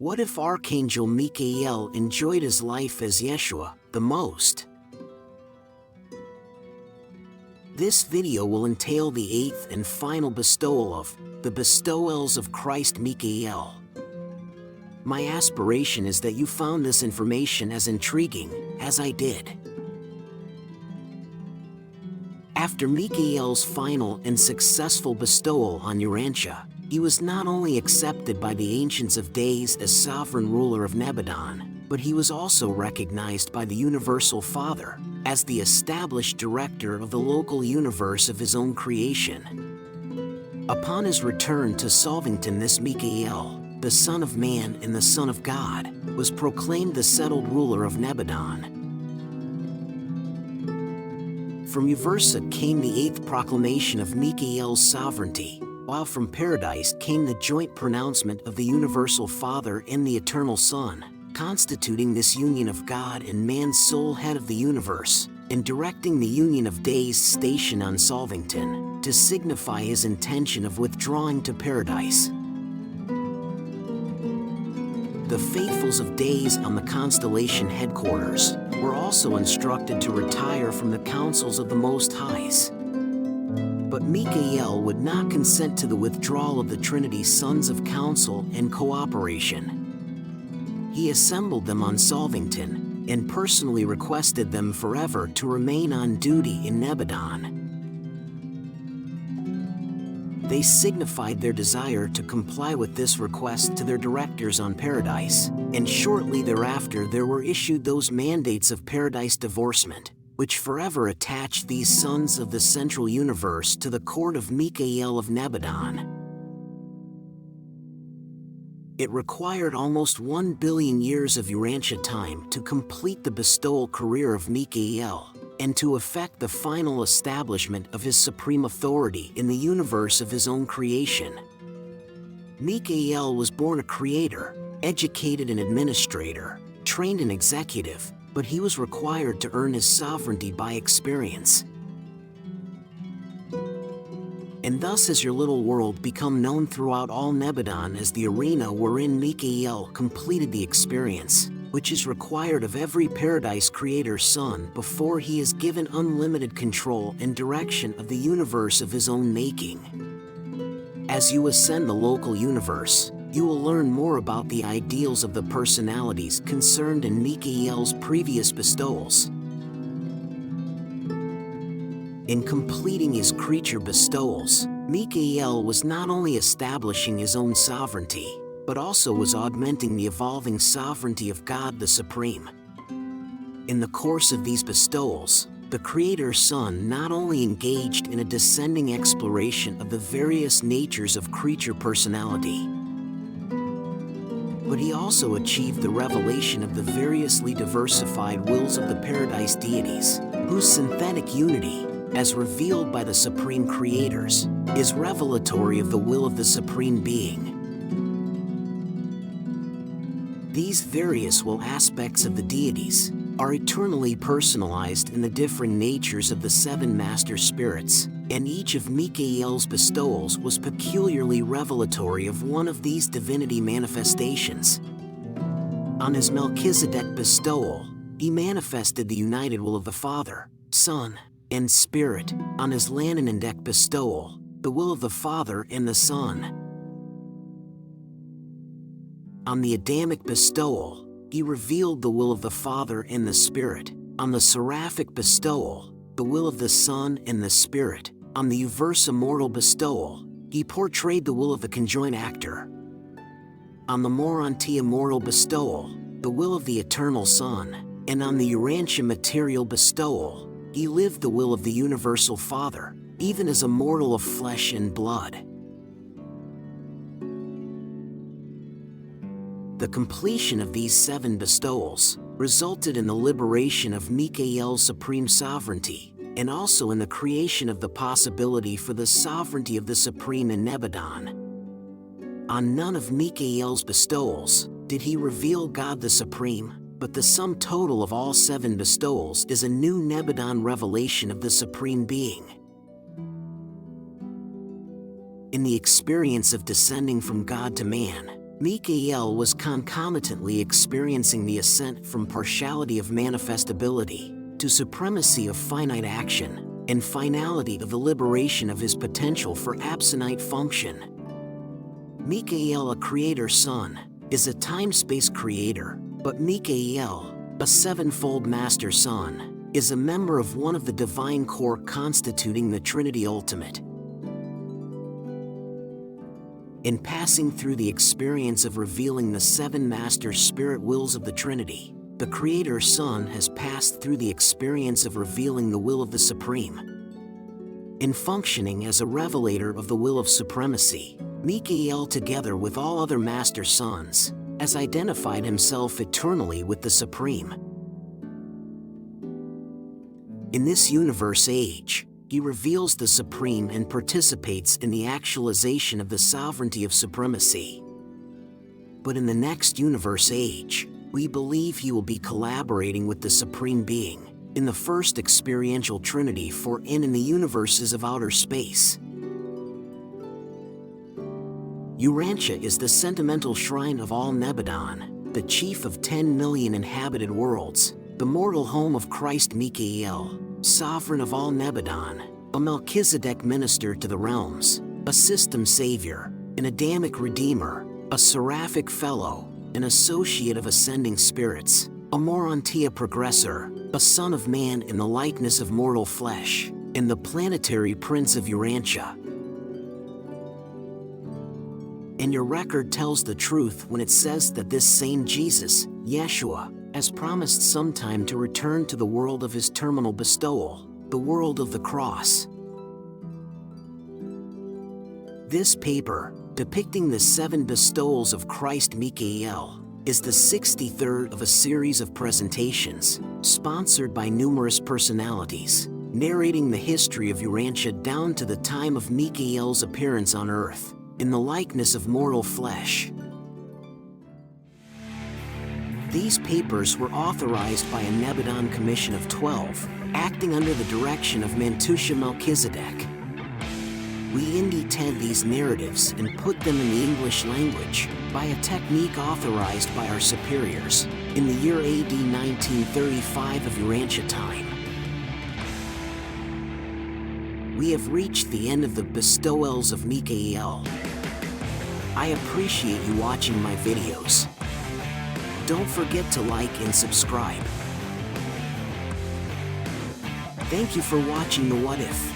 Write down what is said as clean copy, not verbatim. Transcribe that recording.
What if Archangel Michael enjoyed his life as Yeshua the most? This video will entail the eighth and final bestowal of the bestowals of Christ Michael. My aspiration is that you found this information as intriguing as I did. After Michael's final and successful bestowal on Urantia, he was not only accepted by the Ancients of Days as sovereign ruler of Nebadon, but he was also recognized by the Universal Father as the established director of the local universe of his own creation. Upon his return to Solvington, this Michael, the Son of Man and the Son of God, was proclaimed the settled ruler of Nebadon. From Uversa came the eighth proclamation of Michael's sovereignty, while from Paradise came the joint pronouncement of the Universal Father and the Eternal Son, constituting this union of God and man's sole head of the universe, and directing the union of days station on Solvington, to signify his intention of withdrawing to Paradise. The faithfuls of days on the constellation headquarters were also instructed to retire from the councils of the Most Highs. But Michael would not consent to the withdrawal of the Trinity's sons of counsel and cooperation. He assembled them on Solvington and personally requested them forever to remain on duty in Nebadon. They signified their desire to comply with this request to their directors on Paradise, and shortly thereafter there were issued those mandates of Paradise divorcement, which forever attached these sons of the central universe to the court of Michael of Nebadon. It required almost 1 billion years of Urantia time to complete the bestowal career of Michael, and to effect the final establishment of his supreme authority in the universe of his own creation. Michael was born a creator, educated an administrator, trained an executive, but he was required to earn his sovereignty by experience. And thus has your little world become known throughout all Nebadon as the arena wherein Michael completed the experience, which is required of every Paradise Creator's son before he is given unlimited control and direction of the universe of his own making. As you ascend the local universe, you will learn more about the ideals of the personalities concerned in Michael's previous bestowals. In completing his creature bestowals, Michael was not only establishing his own sovereignty, but also was augmenting the evolving sovereignty of God the Supreme. In the course of these bestowals, the Creator's Son not only engaged in a descending exploration of the various natures of creature personality, but he also achieved the revelation of the variously diversified wills of the Paradise deities, whose synthetic unity, as revealed by the Supreme Creators, is revelatory of the will of the Supreme Being. These various will aspects of the deities are eternally personalized in the differing natures of the seven master spirits, and each of Michael's bestowals was peculiarly revelatory of one of these divinity manifestations. On his Melchizedek bestowal, he manifested the united will of the Father, Son, and Spirit. On his Lananandek bestowal, the will of the Father and the Son. On the Adamic bestowal, he revealed the will of the Father and the Spirit. On the Seraphic bestowal, the will of the Son and the Spirit. On the Uversa mortal bestowal, he portrayed the will of the conjoined actor. On the Morontia mortal bestowal, the will of the Eternal Son. And on the Urantia material bestowal, he lived the will of the Universal Father, even as a mortal of flesh and blood. The completion of these 7 bestowals resulted in the liberation of Michael's supreme sovereignty, and also in the creation of the possibility for the sovereignty of the Supreme in Nebadon. On none of Michael's bestowals did he reveal God the Supreme, but the sum total of all 7 bestowals is a new Nebadon revelation of the Supreme Being. In the experience of descending from God to man, Mikael was concomitantly experiencing the ascent from partiality of manifestability to supremacy of finite action and finality of the liberation of his potential for absonite function. Mikael, a creator son, is a time-space creator, but Mikael, a sevenfold master son, is a member of one of the divine core constituting the Trinity Ultimate. In passing through the experience of revealing the seven master spirit wills of the Trinity, the Creator Son has passed through the experience of revealing the will of the Supreme. In functioning as a revelator of the will of supremacy, Mikael, together with all other master sons, has identified himself eternally with the Supreme. In this universe age, he reveals the Supreme and participates in the actualization of the sovereignty of supremacy. But in the next universe age, we believe he will be collaborating with the Supreme Being in the first experiential Trinity for in the universes of outer space. Urantia is the sentimental shrine of all Nebadon, the chief of 10 million inhabited worlds, the mortal home of Christ Mikael, sovereign of all Nebadon, a Melchizedek minister to the realms, a system savior, an Adamic redeemer, a seraphic fellow, an associate of ascending spirits, a Morontia progressor, a son of man in the likeness of mortal flesh, and the planetary prince of Urantia. And your record tells the truth when it says that this same Jesus, Yeshua, has promised sometime to return to the world of his terminal bestowal, the world of the cross. This paper, depicting the seven bestowals of Christ Mikael, is the 63rd of a series of presentations, sponsored by numerous personalities, narrating the history of Urantia down to the time of Mikael's appearance on Earth, in the likeness of mortal flesh. These papers were authorized by a Nebadon Commission of 12, acting under the direction of Mantusha Melchizedek. We indent these narratives and put them in the English language by a technique authorized by our superiors in the year AD 1935 of Urantia time. We have reached the end of the bestowals of Mikael. I appreciate you watching my videos. Don't forget to like and subscribe. Thank you for watching The What If.